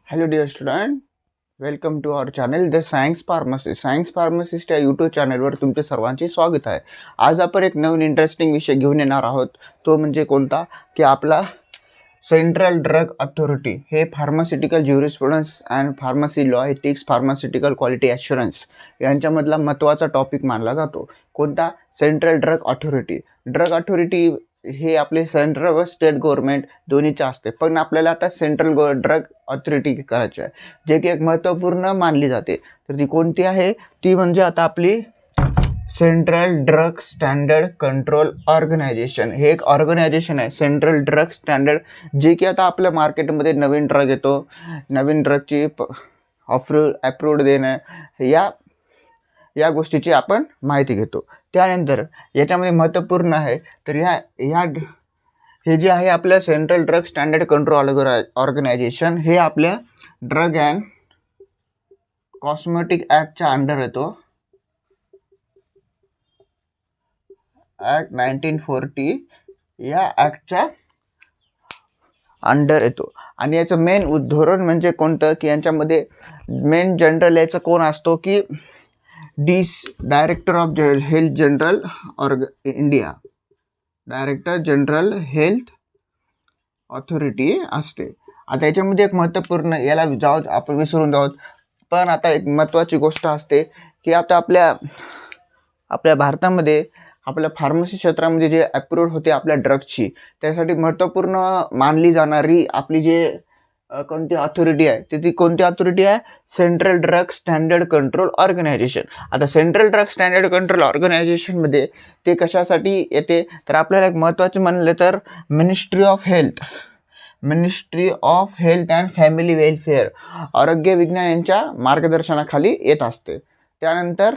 Hello dear student, welcome to our channel the science pharmacist. Science pharmacist या YouTube चॅनलवर तुमचे सर्वांचे स्वागत आहे. आज आपण एक नवीन इंटरेस्टिंग विषय घेऊन येणार आहोत. तो म्हणजे कोणता की आपला सेंट्रल ड्रग अथॉरिटी. हे pharmaceutical jurisprudence and pharmacy law ethics, pharmaceutical quality assurance यांच्यामधला महत्त्वाचा टॉपिक मानला जातो. कोणता? Central drug authority. Drug authority हे आपले सेंट्रल व स्टेट गव्हर्नमेंट दोन्हीचं असते, पण आपल्याला आता सेंट्रल ड्रग अथॉरिटी करायची आहे, जे की एक महत्त्वपूर्ण मानली जाते. तर ती कोणती आहे? ती म्हणजे आता आपली central drug standard control organisation. हे एक ऑर्गनायझेशन आहे, सेंट्रल ड्रग स्टँडर्ड, जे की आता आपल्या मार्केटमध्ये नवीन ड्रग येतो, नवीन ड्रगची अप्रूव्ड देणं, या गोष्टीची आपण माहिती घेतो. त्यानंतर याच्यामध्ये महत्त्वपूर्ण आहे तर हे जे आहे आपलं central drug standard control organisation, हे आपल्या ड्रग अँड कॉस्मेटिक ॲक्टच्या अंडर येतो. ॲक्ट 1940 या ॲक्टच्या अंडर येतो. आणि याचं मेन धोरण म्हणजे कोणतं की यांच्यामध्ये मेन जनरल याचं कोण असतो की director of health general India, director general health authority असते. आता याच्यामध्ये एक महत्त्वपूर्ण, याला आपण विसरून जाऊ, पण आता एक महत्त्वाची गोष्ट असते की आता आपल्या भारतामध्ये आपल्या फार्मसी क्षेत्रामध्ये जे अप्रूव्ड होते आपल्या ड्रग्सची, त्यासाठी महत्त्वपूर्ण मानली जाणारी आपली जे कोणती अथॉरिटी आहे ती कोणती अथॉरिटी आहे? Central drug standard control organisation. आता सेंट्रल ड्रग स्टँडर्ड कंट्रोल ऑर्गनायझेशनमध्ये ते कशासाठी येते तर आपल्याला एक महत्त्वाचं म्हणलं तर ministry of health and family welfare, आरोग्य विज्ञान यांच्या मार्गदर्शनाखाली येत असते. त्यानंतर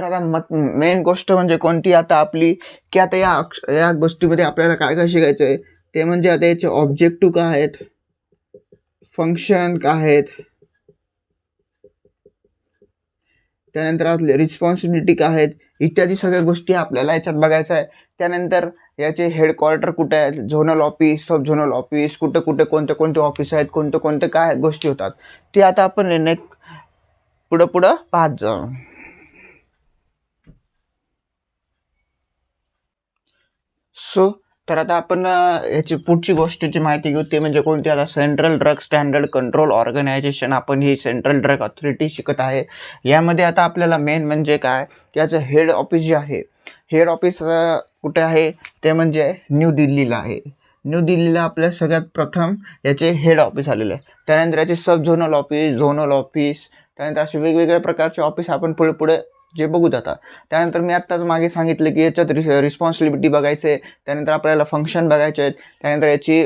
आता मेन गोष्ट म्हणजे कोणती आता आपली की आता या गोष्टीमध्ये आपल्याला काय काय शिकायचं आहे ते म्हणजे आता याचे ऑब्जेक्टिव्ह काय आहेत, फंक्शन काय आहेत, त्यानंतर आपले रिस्पॉन्सिबिलिटी काय आहेत, इत्यादी सगळ्या गोष्टी आपल्याला याच्यात बघायचं आहे. त्यानंतर याचे हेडक्वार्टर कुठे आहेत, झोनल ऑफिस, सब झोनल ऑफिस, कुठे कोणते ऑफिस आहेत, कोणते काय गोष्टी होतात, ते आता आपण पुढं पाहत जाऊ. तर आता आपण याची पुढची गोष्टीची माहिती घेऊ, ते म्हणजे कोणती? आता central drug standard control organisation, आपण ही सेंट्रल ड्रग अथॉरिटी शिकत आहे. यामध्ये आता आपल्याला मेन म्हणजे काय, याचं हेड ऑफिस जे आहे, हेड ऑफिस कुठे आहे ते म्हणजे न्यू दिल्लीला आहे. न्यू दिल्लीला आपल्या सगळ्यात प्रथम याचे हेड ऑफिस आलेले आहे. त्यानंतर याचे सब झोनल ऑफिस, झोनल ऑफिस, त्यानंतर असे वेगवेगळ्या प्रकारचे ऑफिस आपण पुढे जे बघू जातात. त्यानंतर मी आत्ताच मागे सांगितलं की याच्यात रिस्पॉन्सिबिलिटी बघायचं आहे, त्यानंतर आपल्याला फंक्शन बघायचे आहेत, त्यानंतर याची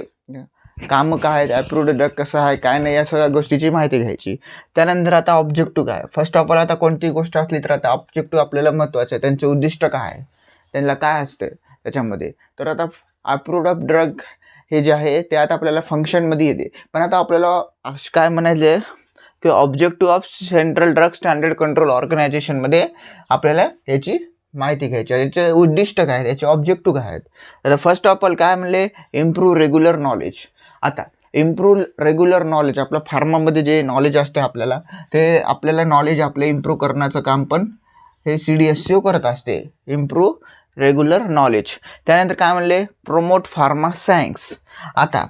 कामं काय आहेत, अप्रूव्ड ड्रग कसं आहे काय नाही, या सगळ्या गोष्टीची माहिती घ्यायची. त्यानंतर आता ऑब्जेक्टिव्ह काय, फर्स्ट ऑफ ऑल आता कोणती गोष्ट असली तर आता ऑब्जेक्टिव्ह आपल्याला महत्त्वाचं आहे, त्यांचे उद्दिष्ट काय आहे, त्यांना काय असते त्याच्यामध्ये. तर आता अप्रूव्ड ऑफ ड्रग हे जे आहे ते आता आपल्याला फंक्शनमध्ये येते. पण आता आपल्याला काय म्हणायचं आहे की objective of central drug standard control ऑर्गनायझेशनमध्ये आपल्याला याची माहिती घ्यायची आहे, याचे उद्दिष्ट काय आहेत, याचे ऑब्जेक्टिव्ह काय आहेत. आता फर्स्ट ऑफ ऑल काय म्हणले, इम्प्रूव्ह रेग्युलर नॉलेज. आता इम्प्रूव्ह रेग्युलर नॉलेज, आपलं फार्मामध्ये जे नॉलेज असते आपल्याला, ते आपल्याला नॉलेज आपलं इम्प्रूव्ह करण्याचं काम पण हे CDSCO करत असते, इम्प्रूव्ह रेग्युलर नॉलेज. त्यानंतर काय म्हणले, प्रोमोट फार्मा सायन्स. आता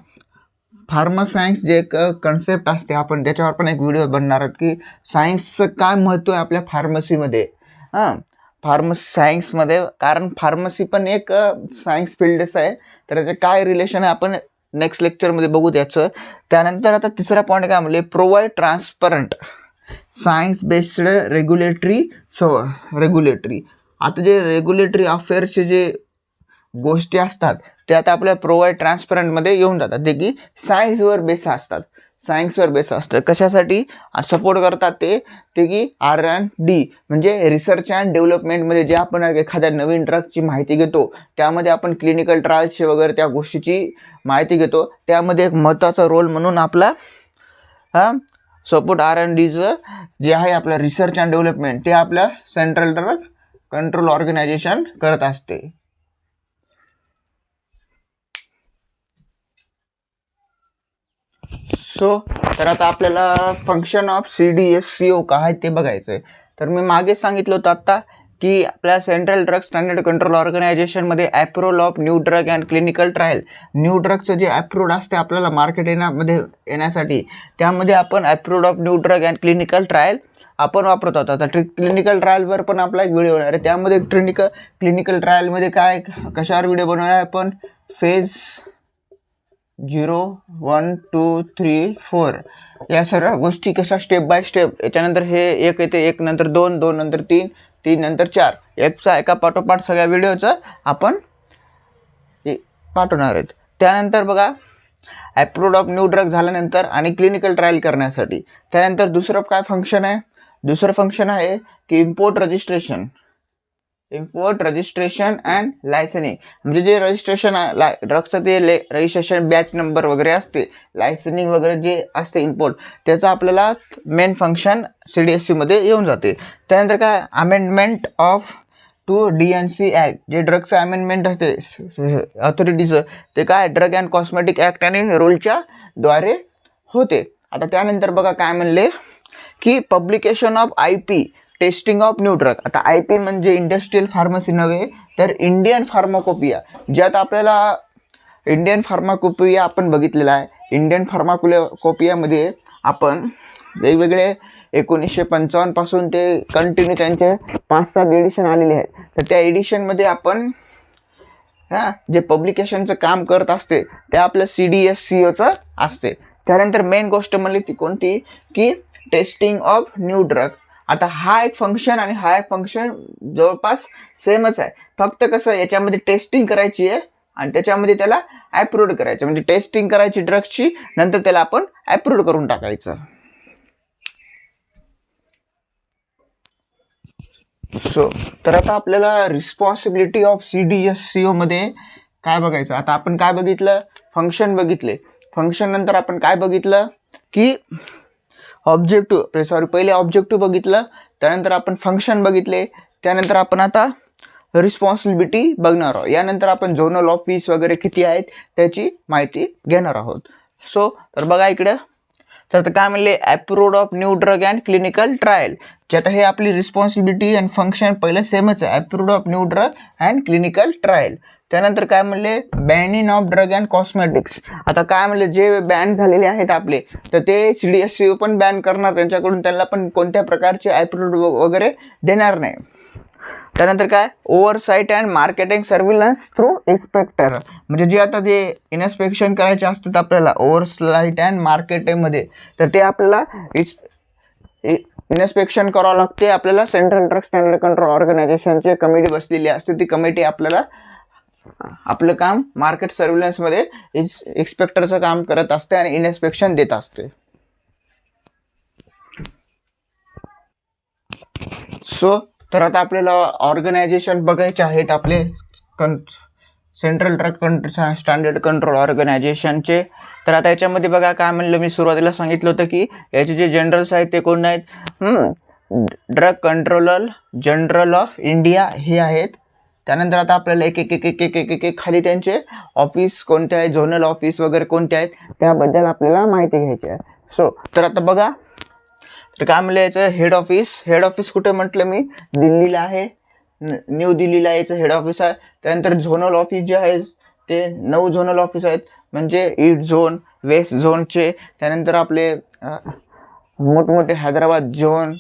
फार्मा सायन्स जे एक कन्सेप्ट असते, आपण त्याच्यावर पण एक व्हिडिओ बनणार आहोत की सायन्सचं काय महत्त्व आहे आपल्या फार्मसीमध्ये. फार्मसी सायन्समध्ये, कारण फार्मसी पण एक सायन्स फील्डच आहे, तर त्याचे काय रिलेशन आहे आपण नेक्स्ट लेक्चरमध्ये बघू त्याचं. त्यानंतर आता तिसरा पॉईंट काय म्हणले, provide transparent science based regulatory. आता जे रेग्युलेटरी अफेअर्सचे जे गोष्टी असतात ते आता आपल्या प्रोव्हाइड ट्रान्सपरंटमध्ये येऊन जातात, ते की सायन्सवर बेस असतात. कशासाठी सपोर्ट करतात ते की R&D म्हणजे रिसर्च अँड डेव्हलपमेंटमध्ये जे आपण एखाद्या नवीन ड्रगची माहिती घेतो, त्यामध्ये आपण क्लिनिकल ट्रायल्सची वगैरे त्या गोष्टीची माहिती घेतो, त्यामध्ये एक महत्त्वाचा रोल म्हणून आपला सपोर्ट R&Dचं जे आहे आपलं रिसर्च अँड डेव्हलपमेंट, ते आपलं सेंट्रल ड्रग कंट्रोल ऑर्गनायझेशन करत असते. सो तर आता आपल्याला फंक्शन ऑफ CDSCO काय आहे ते बघायचं आहे. तर मी मागे सांगितलं होतं आत्ता की आपल्या सेंट्रल ड्रग स्टँडर्ड कंट्रोल ऑर्गनायझेशनमध्ये approval of new drug and clinical trial, new ड्रगचं जे अप्रूव्ड असते आपल्याला मार्केट येण्यासाठी, त्यामध्ये आपण approved of new drug and clinical trial आपण वापरत होतो. आता क्लिनिकल ट्रायलवर पण आपला एक व्हिडिओ होणार आहे. त्यामध्ये क्लिनिकल ट्रायलमध्ये काय कशावर व्हिडिओ बनवणार आहे आपण, फेज 0, 1, 2, 3, 4 या सर्व गोष्टी कशा स्टेप बाय स्टेप, याच्यानंतर हे एक येते, एक नंतर 2, 2 नंतर 3, 3 नंतर 4, एका पाठोपाठ सगळ्या व्हिडिओचं आपण पाठवणार आहेत. त्यानंतर बघा अप्रूव्ड ऑफ न्यू ड्रग झाल्यानंतर आणि क्लिनिकल ट्रायल करण्यासाठी त्यानंतर दुसरं काय फंक्शन आहे, दुसरं फंक्शन आहे की इम्पोर्ट रजिस्ट्रेशन अँड लायसनिंग. म्हणजे जे रजिस्ट्रेशन ड्रगचं ते रजिस्ट्रेशन बॅच नंबर वगैरे असते, लायसनिंग वगैरे जे असते इम्पोर्ट, त्याचं आपल्याला मेन फंक्शन CDSC मध्ये येऊन जाते. त्यानंतर काय amendment of to DNC act, जे ड्रगचं अमेंडमेंट असते ऑथॉरिटीचं, ते काय ड्रग अँड कॉस्मेटिक ॲक्ट आणि रूलच्या द्वारे होते. आता त्यानंतर बघा काय म्हणले की publication of IP testing of new drug. आता IP म्हणजे इंडस्ट्रियल फार्मसी नव्हे तर इंडियन फार्माकोपिया, ज्यात आपल्याला इंडियन फार्माकोपिया आपण बघितलेला आहे. इंडियन फार्माकोपियामध्ये आपण वेगवेगळे 1955 पासून ते कंटिन्यू त्यांचे 5-7 एडिशन आलेले आहेत. तर त्या एडिशनमध्ये आपण जे पब्लिकेशनचं काम करत असते ते आपलं CDSCOचं असते. त्यानंतर मेन गोष्ट म्हणली ती कोणती की टेस्टिंग ऑफ न्यू ड्रग. आता हा एक फंक्शन आणि हा एक फंक्शन जवळपास सेमच आहे, फक्त कसं याच्यामध्ये टेस्टिंग करायची आहे आणि त्याच्यामध्ये त्याला अप्रूव्ड करायचं, म्हणजे टेस्टिंग करायची ड्रगची, नंतर त्याला आपण अप्रूव्ड करून टाकायचं. तर आता आपल्याला रिस्पॉन्सिबिलिटी ऑफ CDSCO मध्ये काय बघायचं. आता आपण काय बघितलं, फंक्शन बघितले. फंक्शन नंतर आपण काय बघितलं की पहिले ऑब्जेक्टिव्ह बघितलं, त्यानंतर आपण फंक्शन बघितले, त्यानंतर आपण आता रिस्पॉन्सिबिलिटी बघणार आहोत. यानंतर आपण झोनल ऑफिस वगैरे किती आहेत त्याची माहिती घेणार आहोत. तर बघा इकडं, तर काय म्हणले approved of new drug and clinical trial, जे आता हे आपली रिस्पॉन्सिबिलिटी अँड फंक्शन पहिलं सेमच आहे, approved of new drug and clinical trial. त्यानंतर काय म्हणले banning of drug and cosmetics. आता काय म्हणले जे बॅन झालेले आहेत आपले, तर ते CDSCO पण बॅन करणार, त्यांच्याकडून त्यांना पण कोणत्या प्रकारचे अप्रूव्ड वगैरे देणार नाही. त्यानंतर काय oversight and marketing surveillance through inspector, म्हणजे जे आता जे इन्स्पेक्शन करायचे असतात आपल्याला ओव्हरसाईट अँड मार्केटिंगमध्ये, तर ते आपल्याला इन्स्पेक्शन करावं लागते. आपल्याला सेंट्रल ड्रग स्टँडर्ड कंट्रोल ऑर्गनायझेशनची कमिटी बसलेली असते, ती कमिटी आपल्याला आपलं काम मार्केट सर्व्हिलन्समध्ये इन्स्पेक्टरचं काम करत असते आणि इन्स्पेक्शन देत असते. तर आता आपल्याला ऑर्गनायझेशन बघायचे आहेत आपले सेंट्रल ड्रग स्टँडर्ड कंट्रोल ऑर्गनायझेशनचे. तर आता याच्यामध्ये बघा काय म्हणलं, मी सुरुवातीला सांगितलं होतं की याचे जे जनरल्स आहेत ते कोण आहेत, drug controller general of India हे आहेत. त्यानंतर आता आपल्याला एक खाली त्यांचे ऑफिस कोणते आहेत, झोनल ऑफिस वगैरे कोणते आहेत त्याबद्दल आपल्याला माहिती घ्यायची आहे. तर आता बघा, तर काय म्हणलं याचं हेड ऑफिस कुठे म्हटलं मी, दिल्लीला आहे, न्यू दिल्लीला याचं हेड ऑफिस आहे. त्यानंतर झोनल ऑफिस जे आहे ते 9 झोनल ऑफिस आहेत, म्हणजे ईस्ट झोन, वेस्ट झोनचे. त्यानंतर आपले मोठमोठे हैदराबाद झोन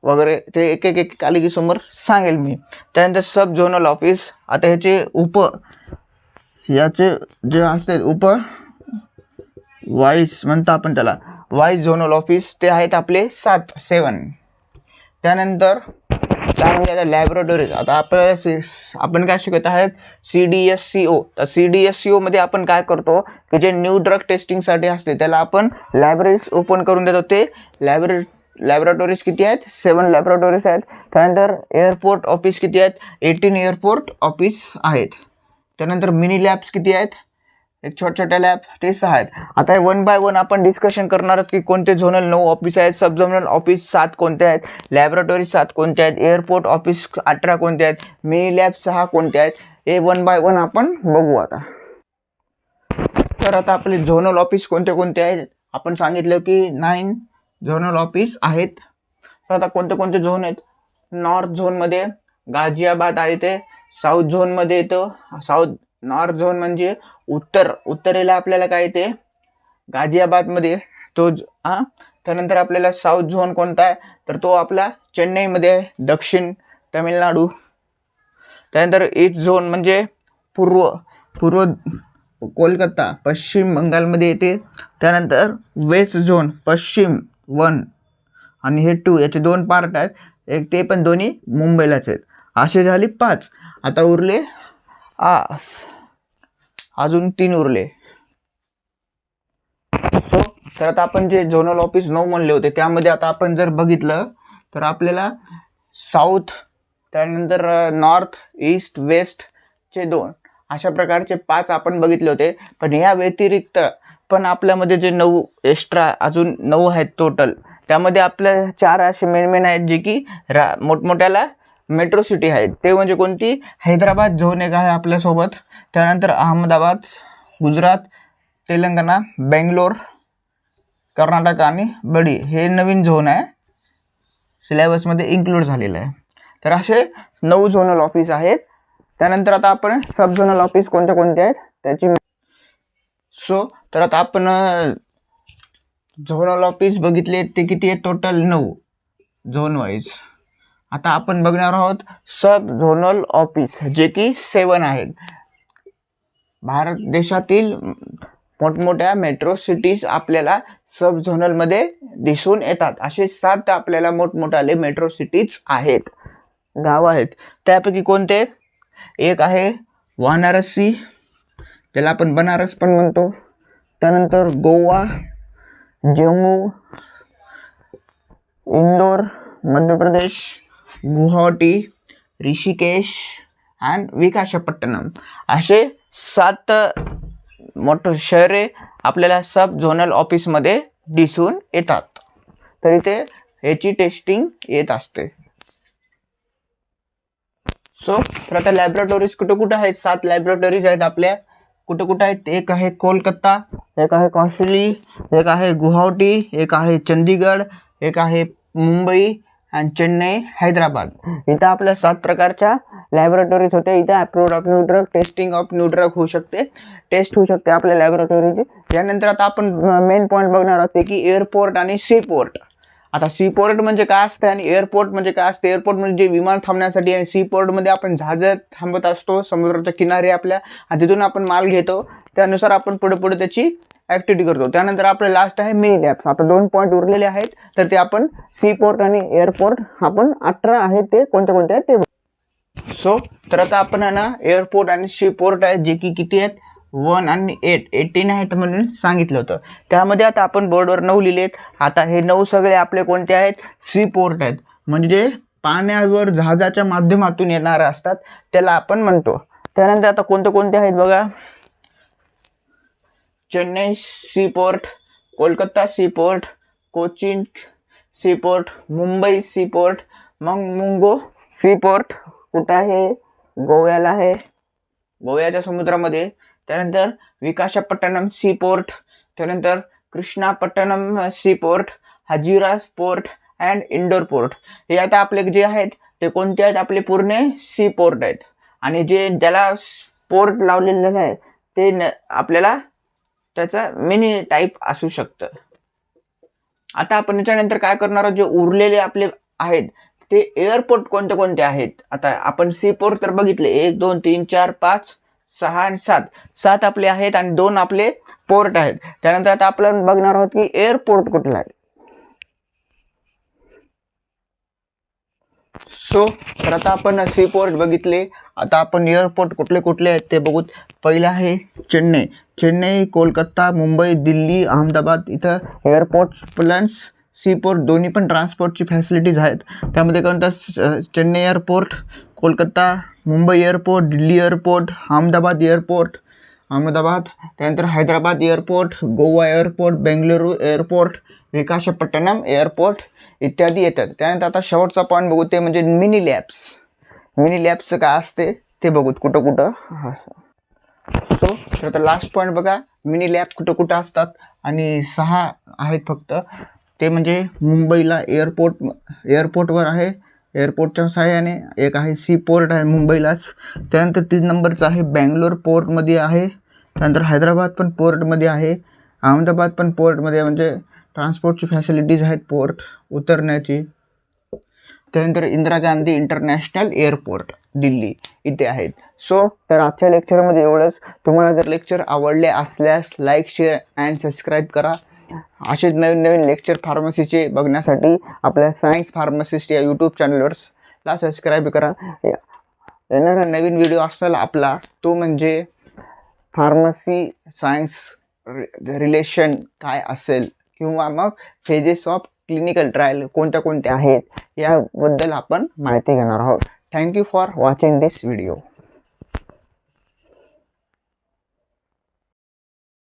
वगैरे, ते एक आले की समोर सांगेल मी. त्यानंतर सब झोनल ऑफिस, आता याचे जे असतात वाईस म्हणतो आपण त्याला, वाईस झोनल ऑफिस, ते आहेत आपले 7. त्यानंतर काय लॅबोरेटरीज. आता आपल्याला आपण काय शिकत आहेत CDSCO. तर CDSCO मध्ये आपण काय करतो की जे न्यू ड्रग टेस्टिंगसाठी असते त्याला आपण लायब्ररीज ओपन करून देतो. ते लॅबोरेटरीज किती आहेत, 7 लॅबोरेटरीज आहेत. त्यानंतर एअरपोर्ट ऑफिस किती आहेत, 18 एअरपोर्ट ऑफिस आहेत. त्यानंतर मिनी लॅब्स किती आहेत, एक छोट्या लॅब ते 6 आहेत. आता 1 बाय 1 आपण डिस्कशन करणार आहोत की कोणते झोनल 9 ऑफिस आहेत, सब झोनल ऑफिस 7 कोणते आहेत, लॅबोरेटरी 7 कोणते आहेत, एअरपोर्ट ऑफिस 18 कोणते आहेत, मिनी लॅब 6 कोणते आहेत, हे 1 बाय 1 आपण बघू. आता तर आता आपले झोनल ऑफिस कोणते कोणते आहेत आपण सांगितलं की 9 झोनल ऑफिस आहेत. तर आता कोणते कोणते झोन आहेत? नॉर्थ झोनमध्ये गाझियाबाद आहे, ते साऊथ झोनमध्ये येतं. नॉर्थ झोन म्हणजे उत्तरेला आपल्याला काय येते? गाझियाबादमध्ये तो त्यानंतर आपल्याला साऊथ झोन कोणता आहे? तर तो आपला चेन्नईमध्ये आहे, दक्षिण तामिळनाडू. त्यानंतर ईस्ट झोन म्हणजे पूर्व कोलकाता, पश्चिम बंगालमध्ये येते. त्यानंतर वेस्ट झोन पश्चिम 1 आणि हे 2 याचे 2 पार्ट आहेत, एक ते पण दोन्ही मुंबईलाच आहेत. असे झाले 5. आता उरले अजून 3 उरले. तर आता आपण जे झोनल ऑफिस 9 म्हणले होते त्यामध्ये आता आपण जर बघितलं तर आपल्याला साऊथ, त्यानंतर नॉर्थ, ईस्ट, वेस्टचे 2 अशा प्रकारचे 5 आपण बघितले होते. पण या व्यतिरिक्त पण आपल्यामध्ये जे 9 एक्स्ट्रा अजून 9 आहेत टोटल, त्यामध्ये आपल्या 4 असे मेन आहेत जे की मोठमोठ्याला मेट्रो सिटी आहेत. ते म्हणजे कोणती? हैदराबाद झोन एक आहे आपल्यासोबत, त्यानंतर अहमदाबाद, गुजरात, तेलंगणा, बेंगलोर, कर्नाटक आणि बडी हे नवीन झोन आहे, सिलेबसमध्ये इन्क्लूड झालेलं आहे. तर असे 9 झोनल ऑफिस आहेत. त्यानंतर आता आपण सब झोनल ऑफिस कोणते कोणते आहेत त्याची तर आता आपण झोनल ऑफिस बघितले, ते किती आहेत टोटल? 9 zone wise. आता आपण बघणार आहोत सब झोनल ऑफिस जे की 7 आहेत. भारत देशातील मोठमोठ्या मेट्रो सिटीज आपल्याला सब झोनलमध्ये दिसून येतात. असे 7 आपल्याला मोठमोठाले मेट्रो सिटीज आहेत, गाव आहेत. त्यापैकी कोणते? एक आहे वाराणसी, त्याला आपण बनारस पण म्हणतो. त्यानंतर गोवा, जम्मू, इंदोर मध्य प्रदेश, गुवाहाटी, ऋषिकेश आणि विशाखापट्टणम असे 7 मोठे शहरे आपल्याला सब झोनल ऑफिसमध्ये दिसून येतात. तरी ते ह्याची टेस्टिंग येत असते. तर आता लॅबोरेटरीज कुठं आहेत? 7 लॅबोरेटरीज आहेत आपल्या. कुठं आहेत? एक आहे कोलकाता, एक आहे कौशली, एक आहे गुवाहाटी, एक आहे चंदीगड, एक आहे मुंबई आणि चेन्नई, हैदराबाद. इथं आपल्या 7 प्रकारच्या लॅबोरेटरीज होते. इथं approved of new drug, testing of new drug test होऊ शकते आपल्या लॅबोरेटरीची. त्यानंतर आता आपण मेन पॉईंट बघणार आहोत की एअरपोर्ट आणि सी पोर्ट. आता सी पोर्ट म्हणजे काय असते आणि एअरपोर्ट म्हणजे काय असते? एअरपोर्ट म्हणजे विमान थांबण्यासाठी, आणि सी पोर्टमध्ये आपण जहाज थांबत असतो समुद्राच्या किनारे आपल्या, आणि तिथून आपण माल घेतो. त्यानुसार आपण पुढे त्याची ऍक्टिव्हिटी करतो. त्यानंतर आपलं लास्ट आहे मिनी लॅब्स. आता 2 पॉईंट उरलेले आहेत, तर ते आपण सी पोर्ट आणि एअरपोर्ट आपण 18 आहेत ते कोणते आहेत ते. तर आता आपण एअरपोर्ट आणि सी पोर्ट आहेत जे की किती आहेत? 1 आणि 18 आहेत म्हणून सांगितलं होतं. त्यामध्ये आता आपण बोर्डवर 9 लिहिलेत. आता हे 9 सगळे आपले कोणते आहेत? सी पोर्ट आहेत, म्हणजे पाण्यावर जहाजाच्या माध्यमातून येणारे असतात, त्याला आपण म्हणतो. त्यानंतर आता कोणते आहेत बघा? Chennai sea port, Kolkata sea port, Cochin sea port, Mumbai sea port, मुंगो सी पोर्ट कुठं आहे? गोव्याला आहे, गोव्याच्या समुद्रामध्ये. त्यानंतर विशाखापट्टणम सी पोर्ट, त्यानंतर Krishnapatnam sea port, Hazira port and Indore port. हे आता आपले जे आहेत ते कोणते आहेत? आपले पूर्ण सी पोर्ट आहेत. आणि जे ज्याला पोर्ट लावलेलं आहे ते आपल्याला त्याचा मिनी टाईप असू शकतं. आता आपण याच्यानंतर काय करणार आहोत? जे उरलेले आपले आहेत ते एअरपोर्ट कोणते आहेत? आता आपण सी पोर्ट तर बघितले, 1 2 3 4 5 6 आणि 7 आपले आहेत आणि 2 आपले पोर्ट आहेत. त्यानंतर आता आपण बघणार आहोत की एअरपोर्ट कुठला आहे. तर आता आपण सी पोर्ट बघितले. आता आपण एअरपोर्ट कुठले आहेत ते बघूत. पहिला आहे चेन्नई, कोलकाता, मुंबई, दिल्ली, अहमदाबाद. इथं एअरपोर्ट प्लस सी पोर्ट दोन्ही पण ट्रान्सपोर्टची फॅसिलिटीज आहेत. त्यामध्ये कोणतं? Chennai airport, Kolkata, Mumbai airport, Delhi airport, Ahmedabad airport, त्यानंतर Hyderabad airport, Goa airport, Bengaluru airport, Visakhapatnam airport इत्यादी येतात. त्यानंतर आता शेवटचा पॉईंट बघू, ते म्हणजे मिनी लॅब्सचं काय असते ते बघूत कुठं. तर आता लास्ट पॉईंट बघा, मिनी लॅब कुठं कुठं असतात आणि 6 आहेत फक्त. ते म्हणजे मुंबईला एअरपोर्टवर आहे, एअरपोर्टच्या सहाय्याने. एक आहे सी पोर्ट आहे मुंबईलाच. त्यानंतर 3 नंबरचं आहे बँगलोर पोर्टमध्ये आहे. त्यानंतर हैदराबाद पण पोर्टमध्ये आहे, अहमदाबाद पण पोर्टमध्ये आहे, म्हणजे ट्रान्सपोर्टची फॅसिलिटीज आहेत पोर्ट उतरण्याची. त्यानंतर इंदिरा गांधी इंटरनॅशनल एअरपोर्ट दिल्ली इथे आहेत. सो तर आजच्या लेक्चरमध्ये एवढंच. तुम्हाला जर लेक्चर आवडले असल्यास लाईक, शेअर अँड सबस्क्राईब करा. असेच नवीन नवीन लेक्चर फार्मसीचे बघण्यासाठी आपल्या सायन्स फार्मासिस्ट या यूट्यूब चॅनलवरला सबस्क्राईब करा. येणारा नवीन व्हिडिओ असेल आपला तो म्हणजे फार्मसी सायन्स रिलेशन काय असेल, किंवा मग फेजेस ऑफ क्लिनिकल ट्रायल कोणत्या कोणत्या आहेत याबद्दल आपण माहिती घेणार आहोत. Thank you for watching this video.